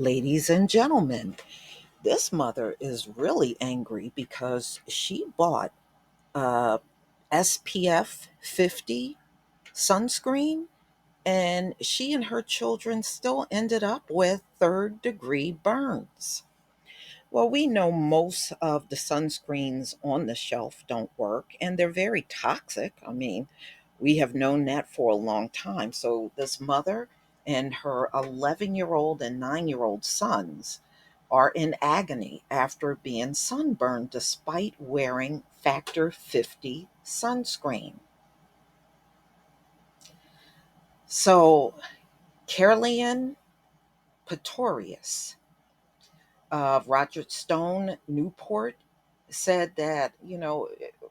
Ladies and gentlemen, this mother is really angry because she bought a SPF 50 sunscreen and she and her children still ended up with third degree burns. Well, we know most of the sunscreens on the shelf don't work and they're very toxic. I mean, we have known that for a long time. So, this mother and her 11-year-old and 9-year-old sons are in agony after being sunburned despite wearing Factor 50 sunscreen. So, Caroline Pretorius of Roger Stone, Newport, said that,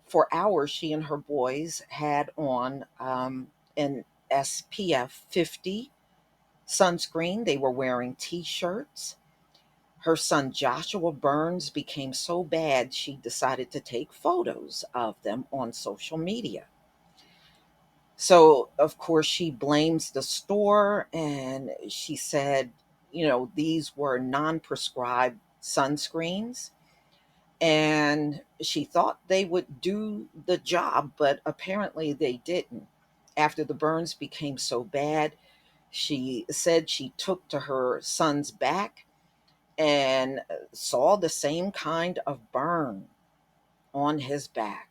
for hours she and her boys had on an SPF 50 sunscreen. They were wearing t shirts. Her son Joshua Burns became so bad she decided to take photos of them on social media. So, of course, she blames the store and she said, these were non prescribed sunscreens and she thought they would do the job, but apparently they didn't. After the burns became so bad, she said she took to her son's back and saw the same kind of burn on his back.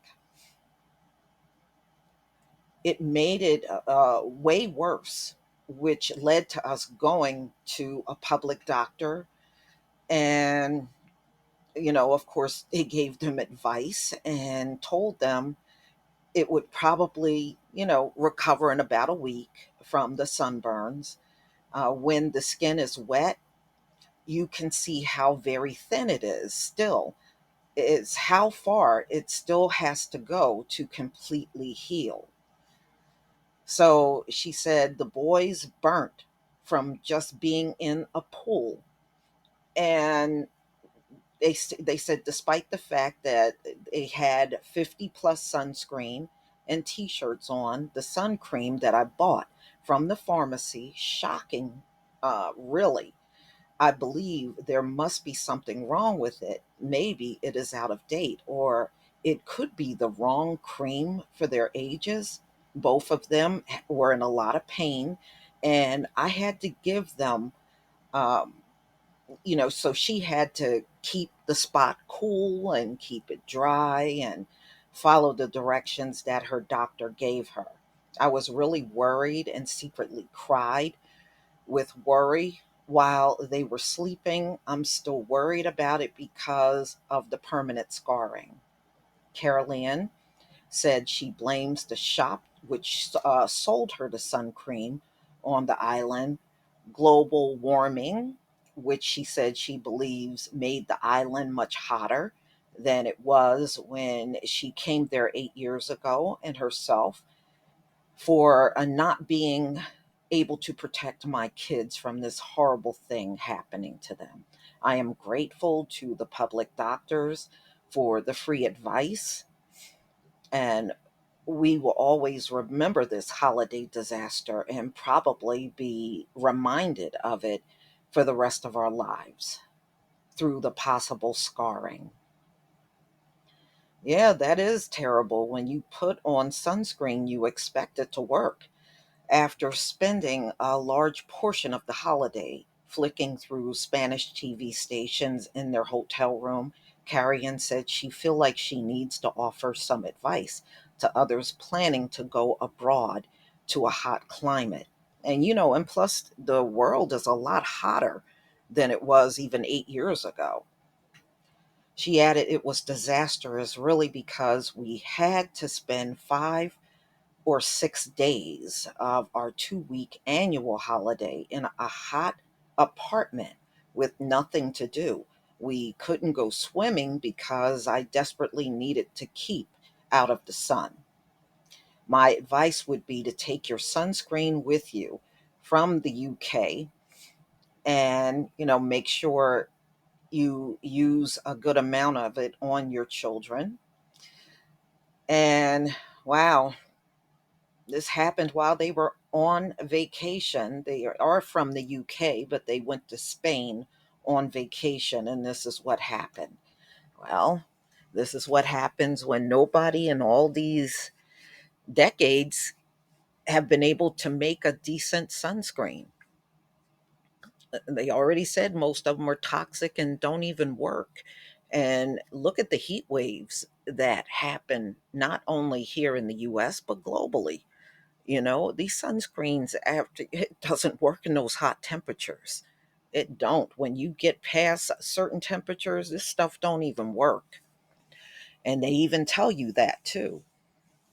It made it way worse, which led to us going to a public doctor. And, of course, they gave them advice and told them it would probably, recover in about a week from the sunburns. When the skin is wet, you can see how very thin it is still. It's how far it still has to go to completely heal. So she said the boys burnt from just being in a pool. And they said despite the fact that they had 50 plus sunscreen and t-shirts on, the sun cream that I bought from the pharmacy, shocking, really. I believe there must be something wrong with it. Maybe it is out of date, or it could be the wrong cream for their ages. Both of them were in a lot of pain, and I had to give them, um, so she had to keep the spot cool and keep it dry and follow the directions that her doctor gave her. I was really worried and secretly cried with worry while they were sleeping. I'm still worried about it because of the permanent scarring. Carol said she blames the shop which sold her the sun cream on the island, global warming, which she said she believes made the island much hotter than it was when she came there 8 years ago, and herself for not being able to protect my kids from this horrible thing happening to them. I am grateful to the public doctors for the free advice, and we will always remember this holiday disaster and probably be reminded of it for the rest of our lives through the possible scarring. Yeah, that is terrible. When you put on sunscreen, you expect it to work. After spending a large portion of the holiday flicking through Spanish TV stations in their hotel room, Carrion said she feel like she needs to offer some advice to others planning to go abroad to a hot climate. And plus the world is a lot hotter than it was even 8 years ago. She added it was disastrous really because we had to spend 5 or 6 days of our 2 week annual holiday in a hot apartment with nothing to do. We couldn't go swimming because I desperately needed to keep out of the sun. My advice would be to take your sunscreen with you from the UK and, make sure you use a good amount of it on your children. And wow, this happened while they were on vacation. They are from the UK, but they went to Spain on vacation, and this is what happened. Well, this is what happens when nobody in all these decades have been able to make a decent sunscreen. They already said most of them are toxic and don't even work. And look at the heat waves that happen not only here in the US, but globally. You know, these sunscreens, after it doesn't work in those hot temperatures. It don't. When you get past certain temperatures, this stuff don't even work. And they even tell you that too.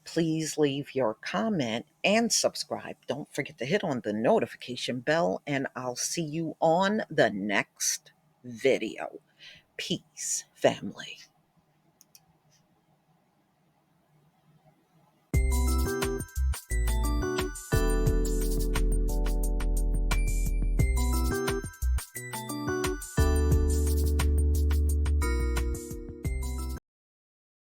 Please leave your comment and subscribe. Don't forget to hit on the notification bell, and I'll see you on the next video. Peace, family.